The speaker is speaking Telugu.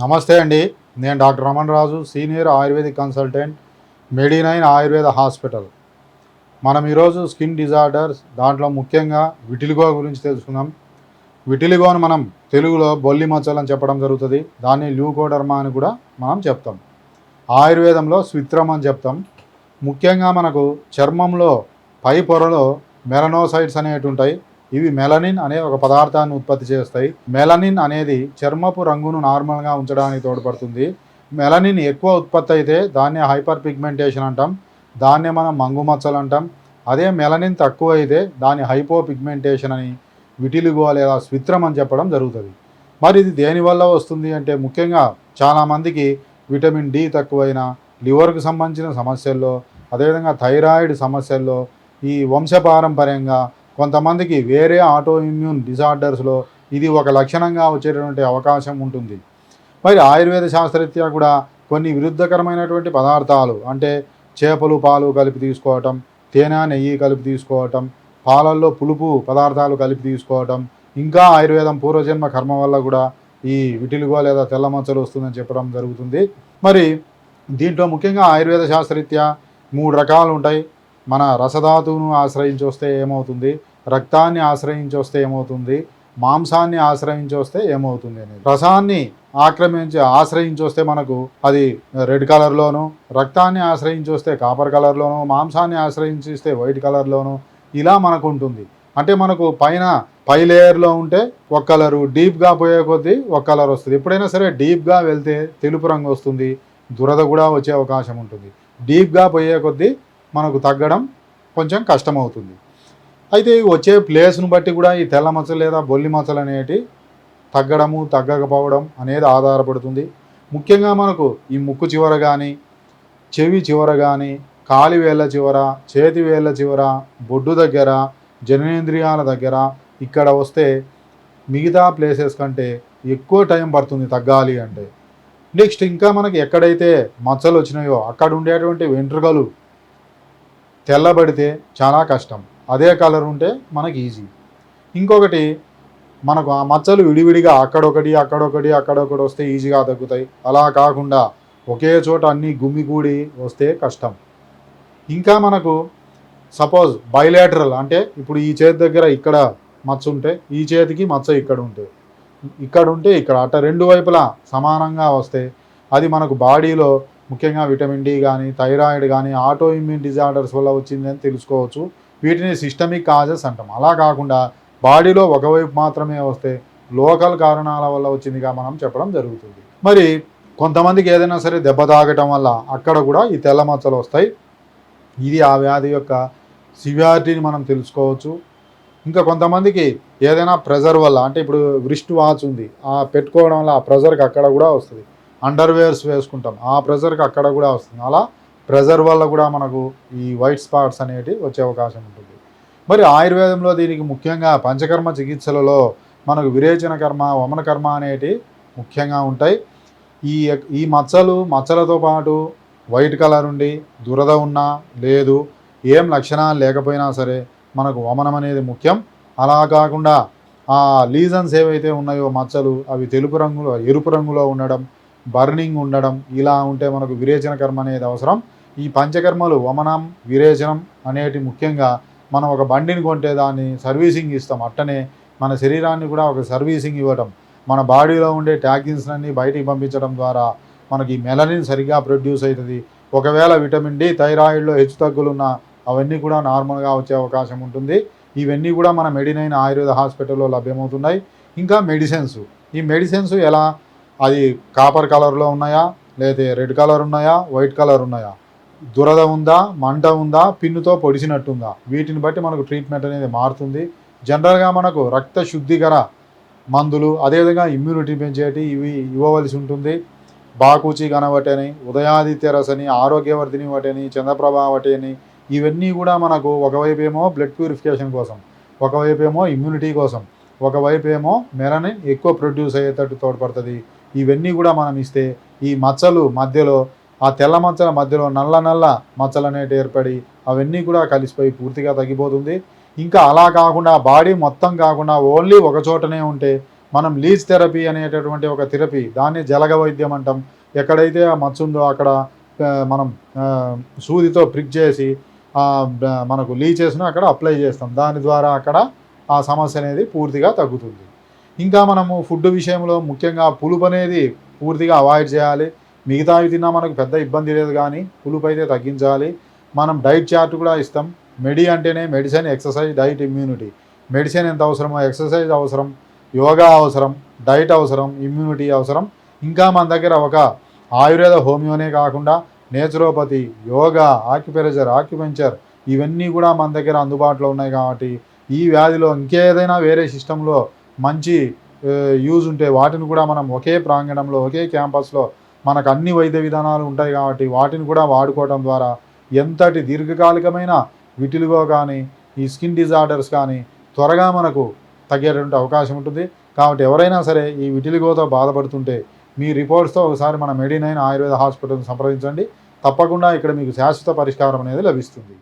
నమస్తే అండి. నేను doctor Raman Raju, senior Ayurvedic consultant, మెడి9 ఆయుర్వేద హాస్పిటల్. మనం ఈరోజు స్కిన్ డిజార్డర్స్ దాంట్లో ముఖ్యంగా విటిలిగో గురించి తెలుసుకుందాం. విటిలిగోను మనం తెలుగులో బొల్లి మచ్చలు అని చెప్పడం జరుగుతుంది. దాన్ని ల్యూకోడర్మా అని కూడా మనం చెప్తాం. ఆయుర్వేదంలో స్విత్రం అని చెప్తాం. ముఖ్యంగా మనకు చర్మంలో పై పొరలో మెలనోసైట్స్ అనేవి ఉంటాయి. ఇవి మెలనిన్ అనే ఒక పదార్థాన్ని ఉత్పత్తి చేస్తాయి. మెలనిన్ అనేది చర్మపు రంగును నార్మల్గా ఉంచడానికి తోడ్పడుతుంది. మెలనిన్ ఎక్కువ ఉత్పత్తి అయితే దాన్ని హైపర్ పిగ్మెంటేషన్ అంటాం. దాన్నే మనం మంగు మచ్చలు అంటాం. అదే మెలనిన్ తక్కువ అయితే దాన్ని హైపో పిగ్మెంటేషన్ అని, విటిలిగో లేదా స్విత్రం అని చెప్పడం జరుగుతుంది. మరి ఇది దేనివల్ల వస్తుంది అంటే ముఖ్యంగా చాలామందికి విటమిన్ డి తక్కువైన, లివర్కు సంబంధించిన సమస్యల్లో, అదేవిధంగా థైరాయిడ్ సమస్యల్లో, ఈ వంశపారంపర్యంగా కొంతమందికి వేరే ఆటో ఇమ్యూన్ డిజార్డర్స్లో ఇది ఒక లక్షణంగా వచ్చేటటువంటి అవకాశం ఉంటుంది. మరి ఆయుర్వేద శాస్త్రరీత్యా కూడా కొన్ని విరుద్ధకరమైనటువంటి పదార్థాలు అంటే చేపలు పాలు కలిపి తీసుకోవటం, తేనె నెయ్యి కలిపి తీసుకోవటం, పాలల్లో పులుపు పదార్థాలు కలిపి తీసుకోవటం, ఇంకా ఆయుర్వేదం పూర్వజన్మ కర్మ వల్ల కూడా ఈ విటిలిగో లేదా తెల్ల మచ్చలు వస్తుందని చెప్పడం జరుగుతుంది. మరి దీంట్లో ముఖ్యంగా ఆయుర్వేద శాస్త్రరీత్యా 3 రకాలు ఉంటాయి. మన రసధాతువును ఆశ్రయించి వస్తే ఏమవుతుంది, రక్తాన్ని ఆశ్రయించి వస్తే ఏమవుతుంది, మాంసాన్ని ఆశ్రయించి వస్తే ఏమవుతుంది అనేది. రసాన్ని ఆశ్రయించి వస్తే మనకు అది రెడ్ కలర్లోను, రక్తాన్ని ఆశ్రయించి వస్తే కాపర్ కలర్లోను, మాంసాన్ని ఆశ్రయించిస్తే వైట్ కలర్లోను ఇలా మనకు ఉంటుంది. అంటే మనకు పై లేయర్లో ఉంటే ఒక కలరు, డీప్గా పోయే కొద్దీ ఒక కలర్ వస్తుంది. ఎప్పుడైనా సరే డీప్గా వెళ్తే తెలుపు రంగు వస్తుంది, దురద కూడా వచ్చే అవకాశం ఉంటుంది. డీప్గా పోయే కొద్దీ మనకు తగ్గడం కొంచెం కష్టమవుతుంది. అయితే వచ్చే ప్లేస్ను బట్టి కూడా ఈ తెల్ల మచ్చలు లేదా బొల్లి మచ్చలు అనేటి తగ్గడము తగ్గకపోవడం అనేది ఆధారపడుతుంది. ముఖ్యంగా మనకు ఈ ముక్కు చివర కానీ, చెవి చివర కానీ, కాలి వేళ్ళ చివర, చేతి వేళ్ళ చివర, బొడ్డు దగ్గర, జననేంద్రియాల దగ్గర ఇక్కడ వస్తే మిగతా ప్లేసెస్ కంటే ఎక్కువ టైం పడుతుంది తగ్గాలి అంటే. నెక్స్ట్ ఇంకా మనకి ఎక్కడైతే మచ్చలు వచ్చినాయో అక్కడ ఉండేటువంటి వెంట్రుకలు తెల్లబడితే చాలా కష్టం. అదే కలర్ ఉంటే మనకి ఈజీ. ఇంకొకటి మనకు ఆ మచ్చలు విడివిడిగా అక్కడొకటి వస్తే ఈజీగా తగ్గుతాయి. అలా కాకుండా ఒకే చోట అన్నీ గుమిగూడి వస్తే కష్టం. ఇంకా మనకు సపోజ్ బైలేటరల్ అంటే ఇప్పుడు ఈ చేతి దగ్గర ఇక్కడ మచ్చ ఉంటే ఈ చేతికి మచ్చ ఇక్కడ ఉంటే ఇక్కడ అట్ట రెండు వైపులా సమానంగా వస్తే అది మనకు బాడీలో ముఖ్యంగా విటమిన్ డి కానీ, థైరాయిడ్ కానీ, ఆటో ఇమ్యూన్ డిజార్డర్స్ వల్ల వచ్చిందని తెలుసుకోవచ్చు. వీటిని సిస్టమిక్ కాజెస్ అంటాం. అలా కాకుండా బాడీలో ఒకవైపు మాత్రమే వస్తే లోకల్ కారణాల వల్ల వచ్చిందిగా మనం చెప్పడం జరుగుతుంది. మరి కొంతమందికి ఏదైనా సరే దెబ్బ తాగటం వల్ల అక్కడ కూడా ఈ తెల్ల మచ్చలు వస్తాయి. ఇది ఆ వ్యాధి యొక్క సివియారిటీని మనం తెలుసుకోవచ్చు. ఇంకా కొంతమందికి ఏదైనా ప్రెజర్ వల్ల అంటే ఇప్పుడు వ్రిస్ట్ వాచ్ ఉంది, ఆ పెట్టుకోవడం వల్ల ఆ ప్రెజర్కి అక్కడ కూడా వస్తుంది. అండర్వేర్స్ వేసుకుంటాం, ఆ ప్రెజర్కి అక్కడ కూడా వస్తుంది. అలా ప్రెజర్ వల్ల కూడా మనకు ఈ వైట్ స్పాట్స్ అనేవి వచ్చే అవకాశం ఉంటుంది. మరి ఆయుర్వేదంలో దీనికి ముఖ్యంగా పంచకర్మ చికిత్సలలో మనకు విరేచన కర్మ, వమన కర్మ అనేవి ముఖ్యంగా ఉంటాయి. ఈ మచ్చలతో పాటు వైట్ కలర్ ఉండి దురద ఉన్నా లేదు, ఏం లక్షణాలు లేకపోయినా సరే మనకు వమనం అనేది ముఖ్యం. అలా కాకుండా ఆ లీజన్స్ ఏవైతే ఉన్నాయో మచ్చలు అవి ఎరుపు రంగులో ఉండడం, బర్నింగ్ ఉండడం ఇలా ఉంటే మనకు విరేచన కర్మ అనేది అవసరం. ఈ పంచకర్మలు వమనం, విరేచనం అనేటి ముఖ్యంగా మనం ఒక బండిని కొంటే దాన్ని సర్వీసింగ్ ఇస్తాం. అట్టనే మన శరీరాన్ని కూడా ఒక సర్వీసింగ్ ఇవ్వడం, మన బాడీలో ఉండే టాక్సిన్స్ అన్ని బయటికి పంపించడం ద్వారా మనకి మెలనిన్ సరిగ్గా ప్రొడ్యూస్ అవుతుంది. ఒకవేళ విటమిన్ డి, థైరాయిడ్లో హెచ్చుతగ్గులున్నా అవన్నీ కూడా నార్మల్గా వచ్చే అవకాశం ఉంటుంది. ఇవన్నీ కూడా మన మెడి9 ఆయుర్వేద హాస్పిటల్లో లభ్యమవుతున్నాయి. ఇంకా ఈ మెడిసిన్స్ ఎలా, అది కాపర్ కలర్లో ఉన్నాయా, లేదా రెడ్ కలర్ ఉన్నాయా, వైట్ కలర్ ఉన్నాయా, దురద ఉందా, మంట ఉందా, పిన్నుతో పొడిచినట్టుందా, వీటిని బట్టి మనకు ట్రీట్మెంట్ అనేది మారుతుంది. జనరల్గా మనకు రక్త శుద్ధికర మందులు, అదేవిధంగా ఇమ్యూనిటీ పెంచేటి ఇవి ఇవ్వవలసి ఉంటుంది. బాకూచి గణవటని, ఉదయాదిత్య రసని, ఆరోగ్యవర్ధిని వటని, చంద్రప్రభ వటని ఇవన్నీ కూడా మనకు ఒకవైపు ఏమో బ్లడ్ ప్యూరిఫికేషన్ కోసం, ఒకవైపు ఏమో ఇమ్యూనిటీ కోసం, ఒకవైపు ఏమో మెలనిన్ ఎక్కువ ప్రొడ్యూస్ అయ్యేటట్టు తోడ్పడుతుంది. ఇవన్నీ కూడా మనం ఇస్తే ఈ మచ్చలు మధ్యలో, ఆ తెల్ల మచ్చల మధ్యలో నల్ల మచ్చలు అనేవి ఏర్పడి అవన్నీ కూడా కలిసిపోయి పూర్తిగా తగ్గిపోతుంది. ఇంకా అలా కాకుండా బాడీ మొత్తం కాకుండా ఓన్లీ ఒక చోటనే ఉంటే మనం లీచ్ థెరపీ అనేటటువంటి ఒక థెరపీ, దాన్ని జలగ వైద్యం అంటాం. ఎక్కడైతే ఆ మచ్చ ఉందో అక్కడ మనం సూదితో ప్రిక్ చేసి మనకు లీచెస్ను అక్కడ అప్లై చేస్తాం. దాని ద్వారా అక్కడ ఆ సమస్య అనేది పూర్తిగా తగ్గుతుంది. ఇంకా మనము ఫుడ్ విషయంలో ముఖ్యంగా పులుపు అనేది పూర్తిగా అవాయిడ్ చేయాలి. మిగతావి తిన్నా మనకు పెద్ద ఇబ్బంది లేదు, కానీ పులుపు అయితే తగ్గించాలి. మనం డైట్ చార్ట్ కూడా ఇస్తాం. మెడి అంటేనే medicine, exercise, diet, immunity. Medicine ఎంత అవసరమో ఎక్సర్సైజ్ అవసరం, యోగా అవసరం, డైట్ అవసరం, ఇమ్యూనిటీ అవసరం. ఇంకా మన దగ్గర ఒక ఆయుర్వేద, హోమియోనే కాకుండా నేచురోపతి, యోగా, ఆక్యుపెంచర్ ఇవన్నీ కూడా మన దగ్గర అందుబాటులో ఉన్నాయి. కాబట్టి ఈ వ్యాధిలో ఇంకేదైనా వేరే సిస్టంలో మంచి యూజ్ ఉంటే వాటిని కూడా మనం ఒకే ప్రాంగణంలో, ఒకే క్యాంపస్లో మనకు అన్ని వైద్య విధానాలు ఉంటాయి. కాబట్టి వాటిని కూడా వాడుకోవడం ద్వారా ఎంతటి దీర్ఘకాలికమైన విటిలిగో కానీ, ఈ స్కిన్ డిజార్డర్స్ కానీ త్వరగా మనకు తగ్గేటువంటి అవకాశం ఉంటుంది. కాబట్టి ఎవరైనా సరే ఈ విటిలిగోతో బాధపడుతుంటే మీ రిపోర్ట్స్తో ఒకసారి మన మెడి9 ఆయుర్వేద హాస్పిటల్ని సంప్రదించండి. తప్పకుండా ఇక్కడ మీకు శాశ్వత పరిష్కారం అనేది లభిస్తుంది.